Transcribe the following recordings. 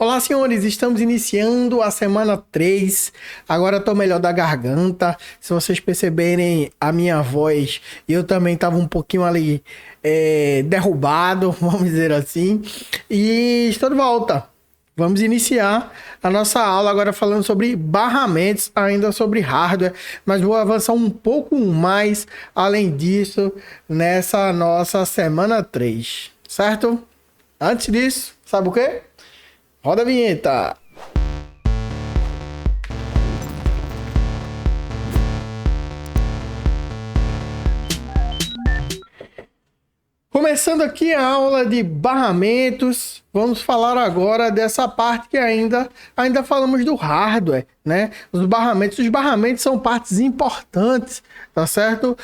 Olá, senhores, estamos iniciando a semana 3. Agora eu tô melhor da garganta. Se vocês perceberem a minha voz, eu também tava um pouquinho ali derrubado, vamos dizer assim. E estou de volta. Vamos iniciar a nossa aula agora falando sobre barramentos, ainda sobre hardware, mas vou avançar um pouco mais além disso nessa nossa semana 3, certo? Antes disso, sabe o quê? Roda a vinheta. Começando aqui a aula de barramentos, vamos falar agora dessa parte que ainda falamos do hardware, né? Os barramentos são partes importantes, tá certo?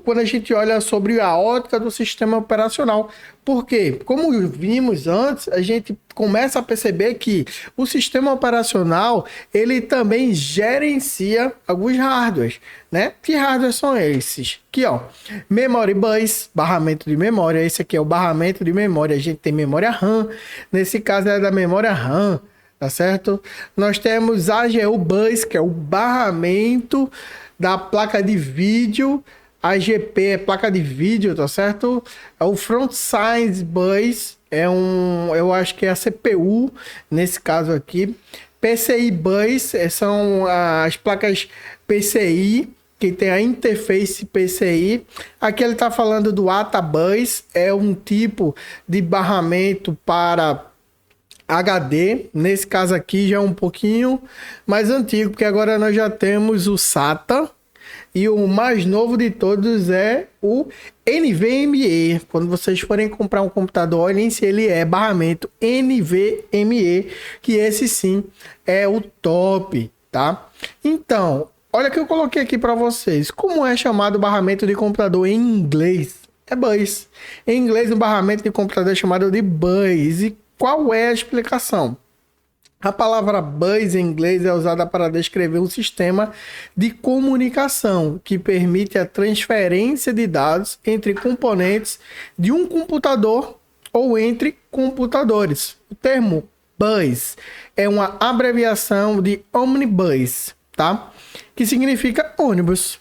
Quando a gente olha sobre a ótica do sistema operacional. Por quê? Como vimos antes, a gente começa a perceber que o sistema operacional, ele também gerencia alguns hardwares, né? Que hardwares são esses? Aqui, ó, Memory Bus, barramento de memória. Esse aqui é o barramento de memória. A gente tem memória RAM. Nesse caso é da memória RAM, tá certo? Nós temos AGU Bus, que é o barramento da placa de vídeo. A GP é placa de vídeo, tá certo? O Front Side Bus eu acho que é a CPU, nesse caso aqui. PCI Bus são as placas PCI, que tem a interface PCI. Aqui ele está falando do ATA Bus, é um tipo de barramento para HD. Nesse caso aqui já é um pouquinho mais antigo, porque agora nós já temos o SATA. E o mais novo de todos é o NVMe. Quando vocês forem comprar um computador, olhem se ele é barramento NVMe, que esse sim é o top, tá? Então, olha que eu coloquei aqui para vocês. Como é chamado o barramento de computador em inglês? É bus. Em inglês, o barramento de computador é chamado de bus. E qual é a explicação? A palavra bus em inglês é usada para descrever um sistema de comunicação que permite a transferência de dados entre componentes de um computador ou entre computadores. O termo bus é uma abreviação de omnibus, tá? Que significa ônibus.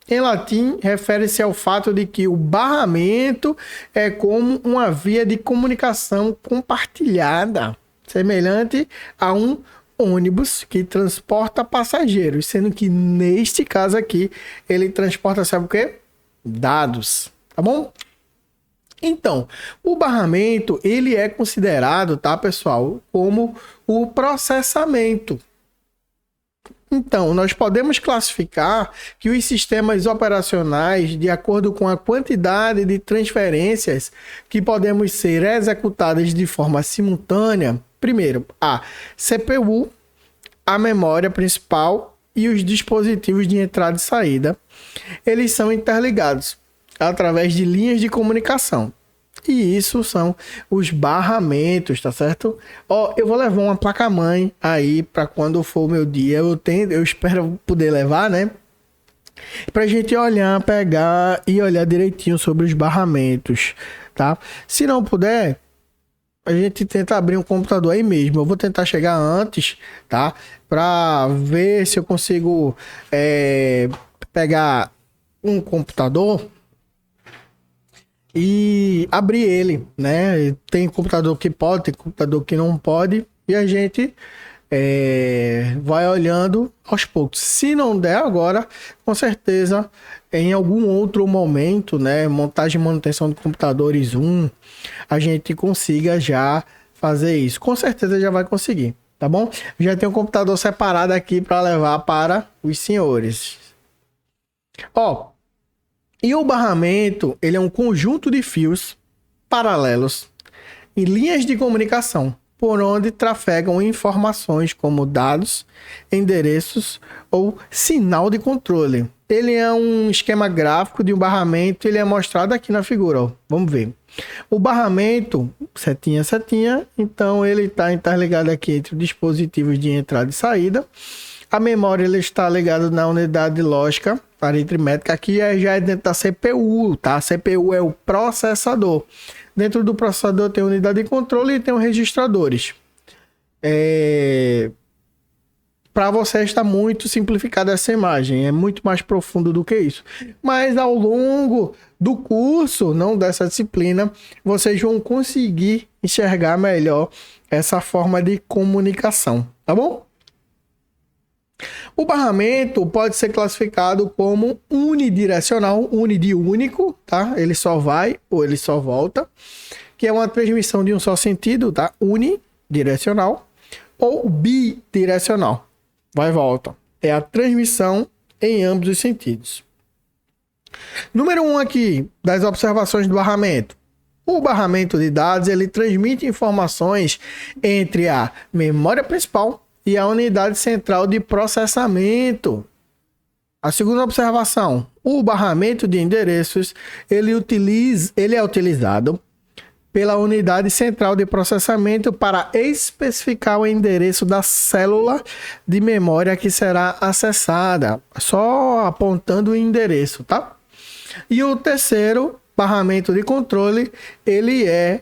Em latim, refere-se ao fato de que o barramento é como uma via de comunicação compartilhada, semelhante a um ônibus que transporta passageiros, sendo que neste caso aqui ele transporta, sabe o quê? Dados, tá bom? Então, o barramento ele é considerado, tá, pessoal, como o processamento. Então, nós podemos classificar que os sistemas operacionais, de acordo com a quantidade de transferências que podemos ser executadas de forma simultânea, primeiro, a CPU, a memória principal e os dispositivos de entrada e saída, eles são interligados através de linhas de comunicação. E isso são os barramentos, tá certo? Ó, eu vou levar uma placa-mãe aí para quando for o meu dia. Eu espero poder levar, né? Pra gente olhar, pegar e olhar direitinho sobre os barramentos, tá? Se não puder, a gente tenta abrir um computador aí mesmo. Eu vou tentar chegar antes, tá? Pra ver se eu consigo pegar um computador e abrir ele, né? Tem computador que pode, tem computador que não pode, e a gente vai olhando aos poucos. Se não der agora, com certeza em algum outro momento, né? Montagem e manutenção de computadores a gente consiga já fazer isso. Com certeza já vai conseguir, tá bom? Já tem um computador separado aqui para levar para os senhores. Ó, e o barramento, ele é um conjunto de fios paralelos em linhas de comunicação, por onde trafegam informações como dados, endereços ou sinal de controle. Ele é um esquema gráfico de um barramento, ele é mostrado aqui na figura, ó. Vamos ver. O barramento, setinha, então ele está interligado aqui entre os dispositivos de entrada e saída. A memória ele está ligada na unidade lógica aritmética, aqui já é dentro da CPU, tá? A CPU é o processador. Dentro do processador tem unidade de controle e tem os registradores. Para você está muito simplificada essa imagem, é muito mais profundo do que isso. Mas ao longo do curso, não dessa disciplina, vocês vão conseguir enxergar melhor essa forma de comunicação, tá bom? O barramento pode ser classificado como unidirecional, uni de único, tá? Ele só vai ou ele só volta, que é uma transmissão de um só sentido, tá? Unidirecional ou bidirecional. Vai e volta. É a transmissão em ambos os sentidos. Número 1 aqui, das observações do barramento. O barramento de dados, ele transmite informações entre a memória principal e a unidade central de processamento. A segunda observação, o barramento de endereços, ele é utilizado pela unidade central de processamento para especificar o endereço da célula de memória que será acessada, só apontando o endereço, tá? E o terceiro, barramento de controle, ele é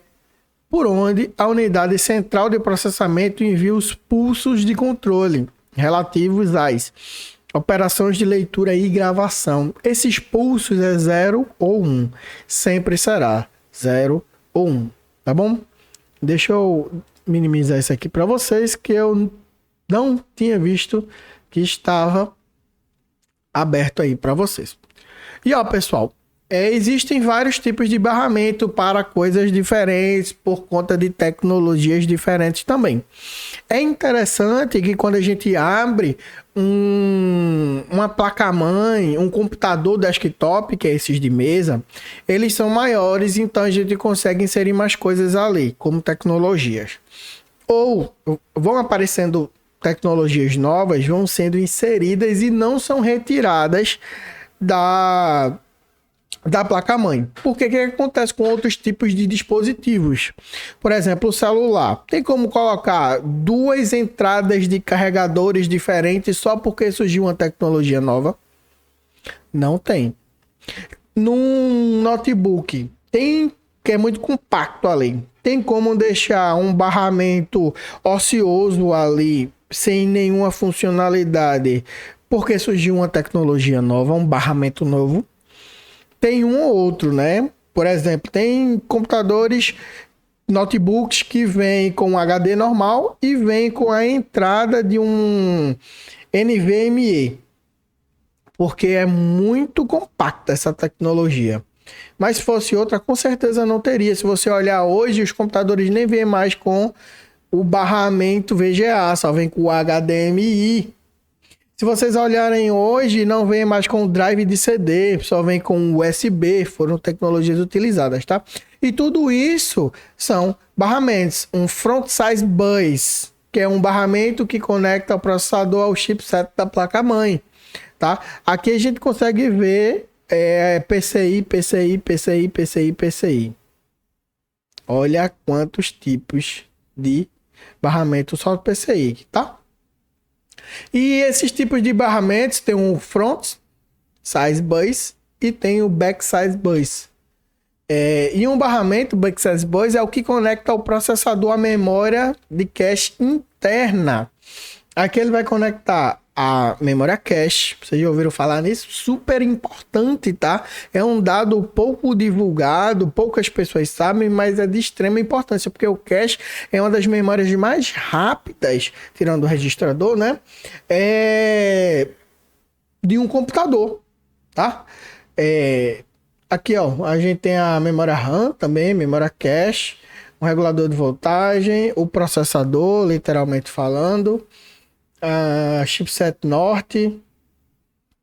por onde a unidade central de processamento envia os pulsos de controle relativos às operações de leitura e gravação. Esses pulsos é 0 ou 1, sempre será 0 ou 1, tá bom? Deixa eu minimizar isso aqui para vocês, que eu não tinha visto que estava aberto aí para vocês. E ó, pessoal, existem vários tipos de barramento para coisas diferentes, por conta de tecnologias diferentes também. É interessante que quando a gente abre uma placa-mãe, um computador desktop, que é esses de mesa, eles são maiores, então a gente consegue inserir mais coisas ali, como tecnologias. Ou vão aparecendo tecnologias novas, vão sendo inseridas e não são retiradas da placa-mãe. Porque que acontece com outros tipos de dispositivos? Por exemplo, o celular. Tem como colocar duas entradas de carregadores diferentes só porque surgiu uma tecnologia nova? Não tem. Num notebook, que é muito compacto ali. Tem como deixar um barramento ocioso ali, sem nenhuma funcionalidade, porque surgiu uma tecnologia nova, um barramento novo? Tem um ou outro, né? Por exemplo, tem computadores, notebooks que vêm com HD normal e vêm com a entrada de um NVMe, porque é muito compacta essa tecnologia. Mas se fosse outra, com certeza não teria. Se você olhar hoje, os computadores nem vêm mais com o barramento VGA, só vem com o HDMI. Se vocês olharem hoje, não vem mais com drive de CD, só vem com USB, foram tecnologias utilizadas, tá? E tudo isso são barramentos. Um front size bus, que é um barramento que conecta o processador ao chipset da placa-mãe, tá? Aqui a gente consegue ver PCI, PCI, PCI, PCI, PCI. Olha quantos tipos de barramento só PCI, tá? E esses tipos de barramentos tem o front size bus e tem o back size bus. E um barramento back size bus é o que conecta o processador à memória de cache interna. Aqui ele vai conectar a memória cache. Vocês já ouviram falar nisso? Super importante, tá? É um dado pouco divulgado, poucas pessoas sabem, mas é de extrema importância, porque o cache é uma das memórias mais rápidas, tirando o registrador, né? De um computador, tá? Aqui, ó, a gente tem a memória RAM também, memória cache, um regulador de voltagem, o processador, literalmente falando, chipset norte,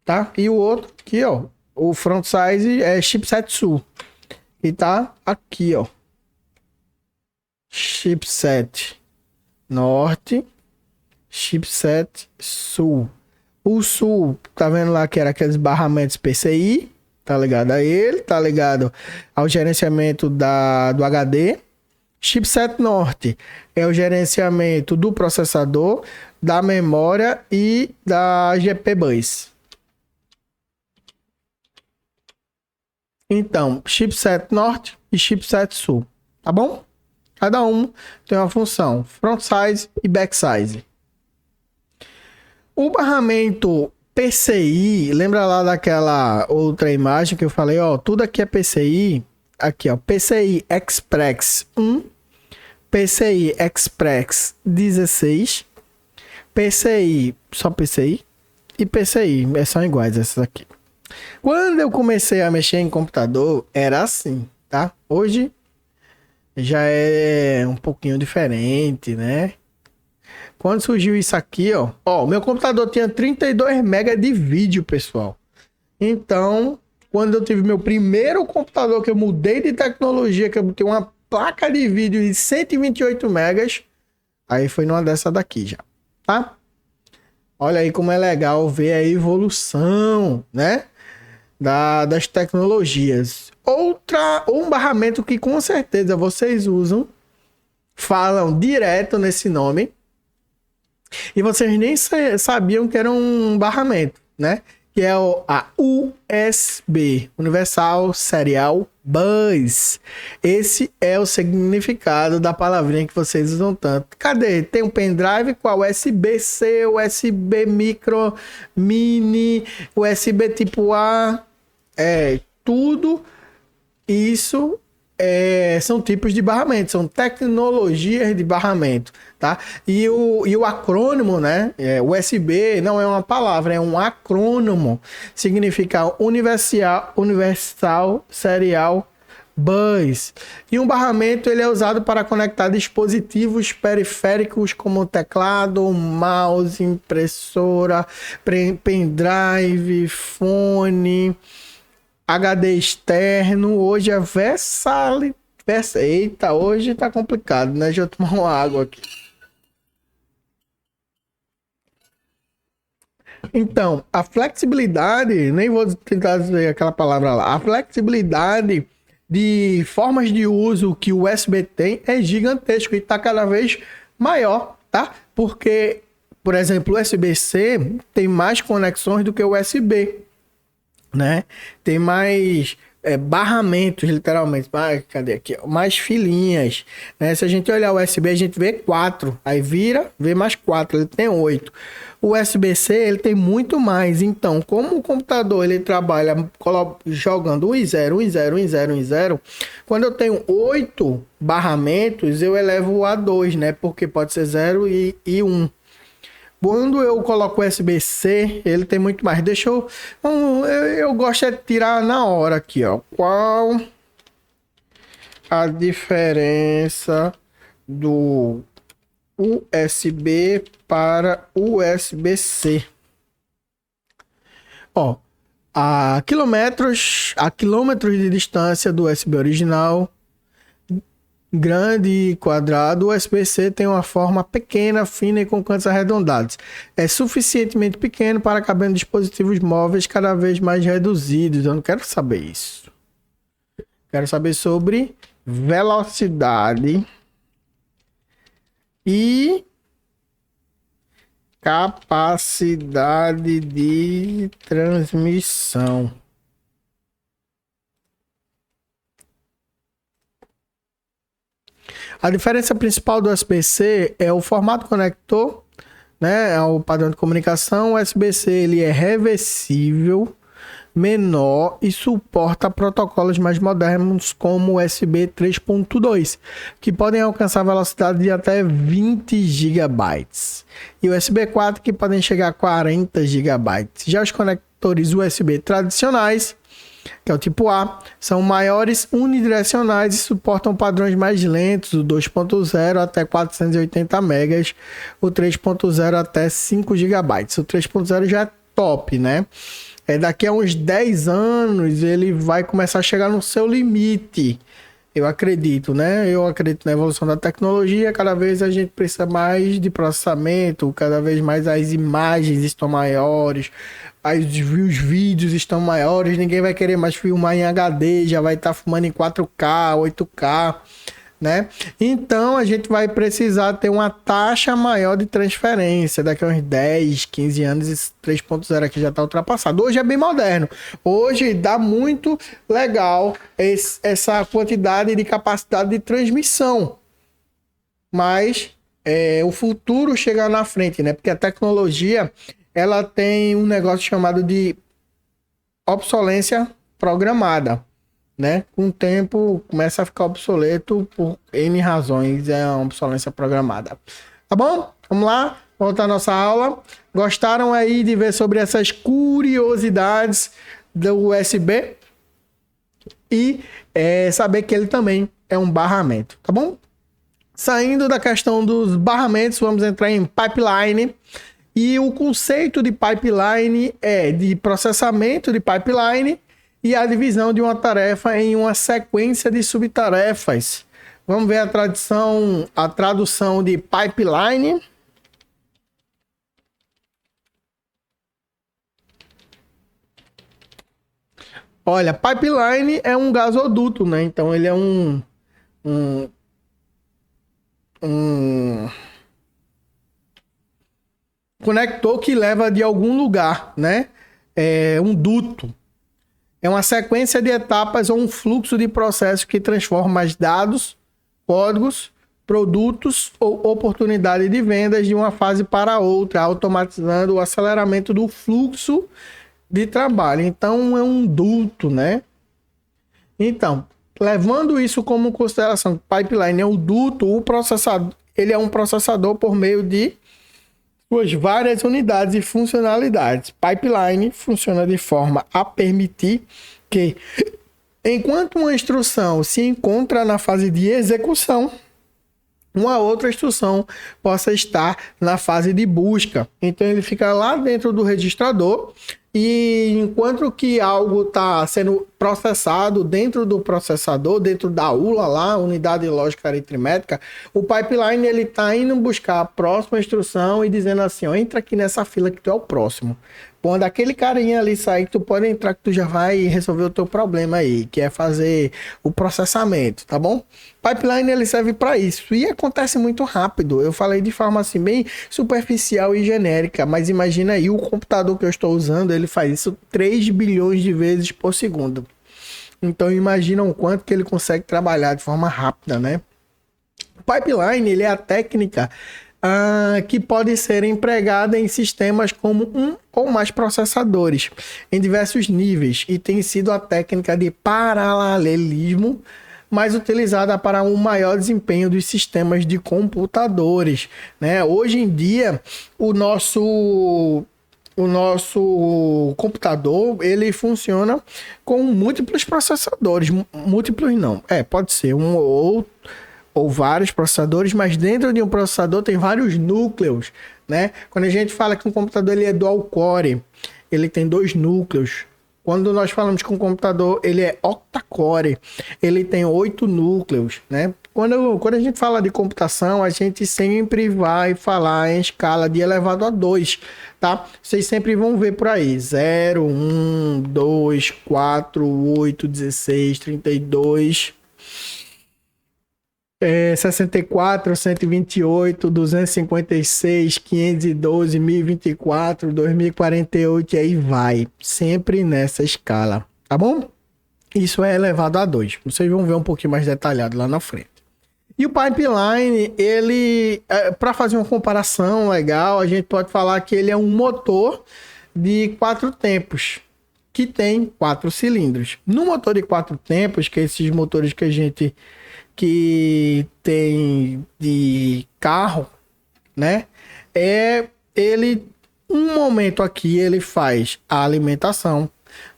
tá? E o outro aqui, ó, o front size é chipset sul. E tá aqui, ó, chipset norte, chipset sul. O sul, tá vendo lá que era aqueles barramentos PCI, tá ligado a ele, tá ligado ao gerenciamento do HD. Chipset norte é o gerenciamento do processador, da memória e da GP bus. Então, chipset norte e chipset sul, tá bom? Cada um tem uma função, front size e back size. O barramento PCI, lembra lá daquela outra imagem que eu falei, ó, tudo aqui é PCI, aqui ó, PCI Express 1, PCI Express 16, PCI, só PCI, e PCI, são iguais essas aqui. Quando eu comecei a mexer em computador, era assim, tá? Hoje já é um pouquinho diferente, né? Quando surgiu isso aqui, ó, meu computador tinha 32 MB de vídeo, pessoal. Então, quando eu tive meu primeiro computador, que eu mudei de tecnologia, que eu botei uma placa de vídeo de 128 MB, aí foi numa dessa daqui já, tá? Olha aí como é legal ver a evolução, né? Das tecnologias. Um barramento que com certeza vocês usam, falam direto nesse nome, e vocês nem sabiam que era um barramento, né? Que é a USB, Universal Serial Bus. Esse é o significado da palavrinha que vocês usam tanto. Cadê? Tem um pendrive com a USB-C, USB micro, mini, USB tipo A, tudo isso são tipos de barramento, são tecnologias de barramento, tá? E o acrônimo, né? USB não é uma palavra, é um acrônimo. Significa Universal Serial Bus. E um barramento ele é usado para conectar dispositivos periféricos como teclado, mouse, impressora, pendrive, fone, HD externo. Hoje é Eita, hoje tá complicado, né? Deixa eu tomar uma água aqui. Então, a flexibilidade, nem vou tentar dizer aquela palavra lá, a flexibilidade de formas de uso que o USB tem é gigantesco e tá cada vez maior, tá? Porque, por exemplo, o USB-C tem mais conexões do que o USB, né? Tem mais barramentos, literalmente. Cadê aqui? Mais filinhas, né? Se a gente olhar o USB, a gente vê 4. Aí vira, vê mais 4. Ele tem 8. O USB-C, ele tem muito mais. Então, como o computador, ele trabalha jogando 1 e 0, 1 e 0, 1 e 0, 1 e 0. Quando eu tenho 8 barramentos, eu elevo a 2, né? Porque pode ser 0 e 1. Quando eu coloco o USB-C, ele tem muito mais. Deixa eu gosto de tirar na hora aqui, ó. Qual a diferença do USB para USB-C? Ó, a quilômetros de distância do USB original, grande e quadrado, o USB-C tem uma forma pequena, fina e com cantos arredondados. É suficientemente pequeno para caber em dispositivos móveis cada vez mais reduzidos. Eu não quero saber isso. Quero saber sobre velocidade e capacidade de transmissão. A diferença principal do USB-C é o formato conector, né? É o padrão de comunicação. O USB-C ele é reversível, menor e suporta protocolos mais modernos como o USB 3.2, que podem alcançar velocidade de até 20 GB. E o USB 4 que podem chegar a 40 GB. Já os conectores USB tradicionais, que é o tipo A, são maiores unidirecionais e suportam padrões mais lentos, o 2.0 até 480 MB, o 3.0 até 5 GB. O 3.0 já é top, né? Daqui a uns 10 anos ele vai começar a chegar no seu limite. Eu acredito, né? Eu acredito na evolução da tecnologia. Cada vez a gente precisa mais de processamento, cada vez mais as imagens estão maiores, os vídeos estão maiores, ninguém vai querer mais filmar em HD, já vai estar filmando em 4K, 8K, né? Então a gente vai precisar ter uma taxa maior de transferência. Daqui a uns 10, 15 anos esse 3.0 aqui já está ultrapassado. Hoje é bem moderno. Hoje dá muito legal essa quantidade de capacidade de transmissão, mas o futuro chega na frente, né? Porque a tecnologia, ela tem um negócio chamado de obsolescência programada, né? Com o tempo começa a ficar obsoleto por N razões, é uma obsolescência programada. Tá bom? Vamos lá, voltar à nossa aula. Gostaram aí de ver sobre essas curiosidades do USB? E saber que ele também é um barramento, tá bom? Saindo da questão dos barramentos, vamos entrar em pipeline. E o conceito de pipeline é de processamento de pipeline e a divisão de uma tarefa em uma sequência de subtarefas. Vamos ver a tradução de pipeline. Olha, pipeline é um gasoduto, né? Então ele é um conector que leva de algum lugar, né? É um duto. É uma sequência de etapas ou um fluxo de processos que transforma os dados, códigos, produtos ou oportunidade de vendas de uma fase para outra, automatizando o aceleramento do fluxo de trabalho. Então é um duto, né? Então, levando isso como consideração, pipeline é o duto, o processador, ele é um processador por meio de suas várias unidades e funcionalidades. Pipeline funciona de forma a permitir que, enquanto uma instrução se encontra na fase de execução, uma outra instrução possa estar na fase de busca. Então ele fica lá dentro do registrador e enquanto que algo está sendo processado dentro do processador, dentro da ULA lá, unidade lógica aritmética, o pipeline ele está indo buscar a próxima instrução e dizendo assim, ó, entra aqui nessa fila que tu é o próximo. Quando aquele carinha ali sair, tu pode entrar que tu já vai resolver o teu problema aí, que é fazer o processamento, tá bom? Pipeline ele serve para isso e acontece muito rápido. Eu falei de forma assim bem superficial e genérica, mas imagina aí o computador que eu estou usando, ele faz isso 3 bilhões de vezes por segundo. Então imagina o quanto que ele consegue trabalhar de forma rápida, né? O pipeline ele é a técnica que pode ser empregada em sistemas como um ou mais processadores em diversos níveis e tem sido a técnica de paralelismo mais utilizada para um maior desempenho dos sistemas de computadores, né? Hoje em dia, o nosso computador, ele funciona com múltiplos processadores, múltiplos não, pode ser um ou vários processadores, mas dentro de um processador tem vários núcleos, né? Quando a gente fala que um computador ele é dual core, ele tem 2 núcleos. Quando nós falamos que um computador ele é octa-core, ele tem 8 núcleos, né? Quando a gente fala de computação, a gente sempre vai falar em escala de elevado a 2, tá? Vocês sempre vão ver por aí, 0, 1, 2, 4, 8, 16, 32... 64, 128, 256, 512, 1024, 2048 e aí vai. Sempre nessa escala, tá bom? Isso é elevado a 2. Vocês vão ver um pouquinho mais detalhado lá na frente. E o pipeline, ele, para fazer uma comparação legal, a gente pode falar que ele é um motor de 4 tempos, que tem 4 cilindros. No motor de 4 tempos, que é esses motores que a gente que tem de carro, né? Ele um momento aqui ele faz a alimentação,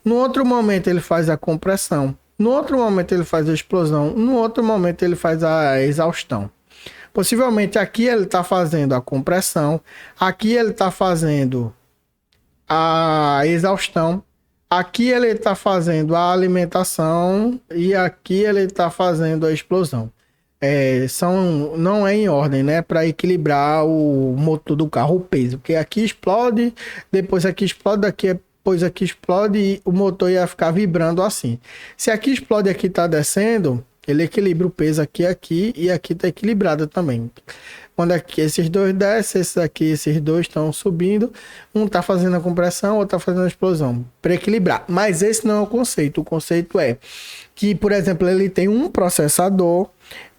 no outro momento ele faz a compressão, no outro momento ele faz a explosão, no outro momento ele faz a exaustão. Possivelmente aqui ele está fazendo a compressão, aqui ele está fazendo a exaustão. Aqui ele está fazendo a alimentação e aqui ele está fazendo a explosão. Não é em ordem, né? Para equilibrar o motor do carro, o peso. Porque aqui explode, depois aqui explode, depois aqui explode e o motor ia ficar vibrando assim. Se aqui explode e aqui está descendo, ele equilibra o peso aqui e aqui está equilibrado também. Quando aqui esses dois descem, esses dois estão subindo, um está fazendo a compressão, outro está fazendo a explosão, para equilibrar. Mas esse não é o conceito. O conceito é que, por exemplo, ele tem um processador,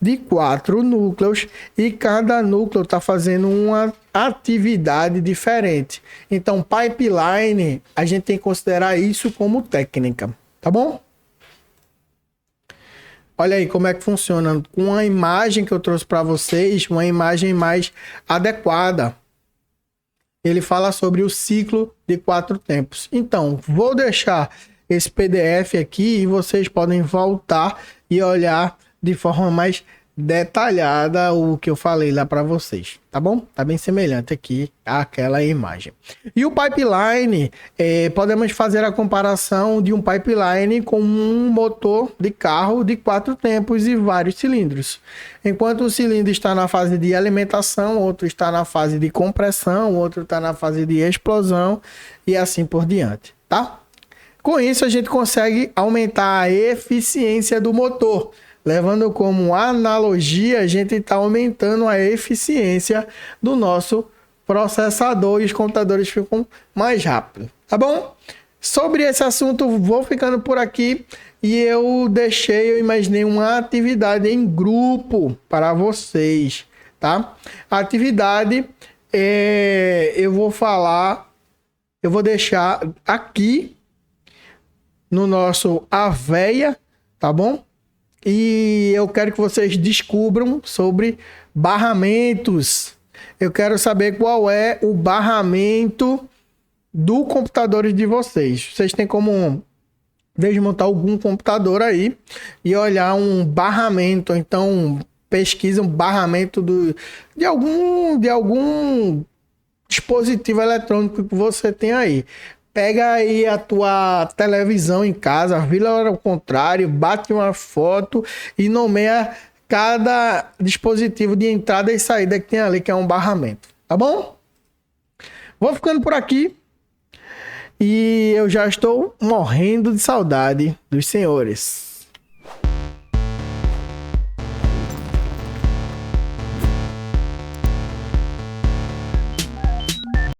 de 4 núcleos e cada núcleo está fazendo uma atividade diferente. Então, pipeline, a gente tem que considerar isso como técnica, tá bom? Olha aí como é que funciona. Com a imagem que eu trouxe para vocês, uma imagem mais adequada. Ele fala sobre o ciclo de 4 tempos. Então, vou deixar esse PDF aqui e vocês podem voltar e olhar de forma mais detalhada o que eu falei lá para vocês, tá bom? Tá bem semelhante aqui àquela imagem. E o pipeline, podemos fazer a comparação de um pipeline com um motor de carro de 4 tempos e vários cilindros. Enquanto o cilindro está na fase de alimentação, outro está na fase de compressão, outro está na fase de explosão e assim por diante, tá? Com isso, a gente consegue aumentar a eficiência do motor. Levando como analogia, a gente está aumentando a eficiência do nosso processador e os computadores ficam mais rápidos, tá bom? Sobre esse assunto, vou ficando por aqui e eu imaginei uma atividade em grupo para vocês, tá? A atividade, eu vou deixar aqui no nosso Aveia, tá bom? E eu quero que vocês descubram sobre barramentos. Eu quero saber qual é o barramento do computador de vocês. Vocês têm como desmontar algum computador aí e olhar um barramento. Então, pesquisa um barramento de algum dispositivo eletrônico que você tem aí. Pega aí a tua televisão em casa, vira ao contrário, bate uma foto e nomeia cada dispositivo de entrada e saída que tem ali, que é um barramento. Tá bom? Vou ficando por aqui e eu já estou morrendo de saudade dos senhores.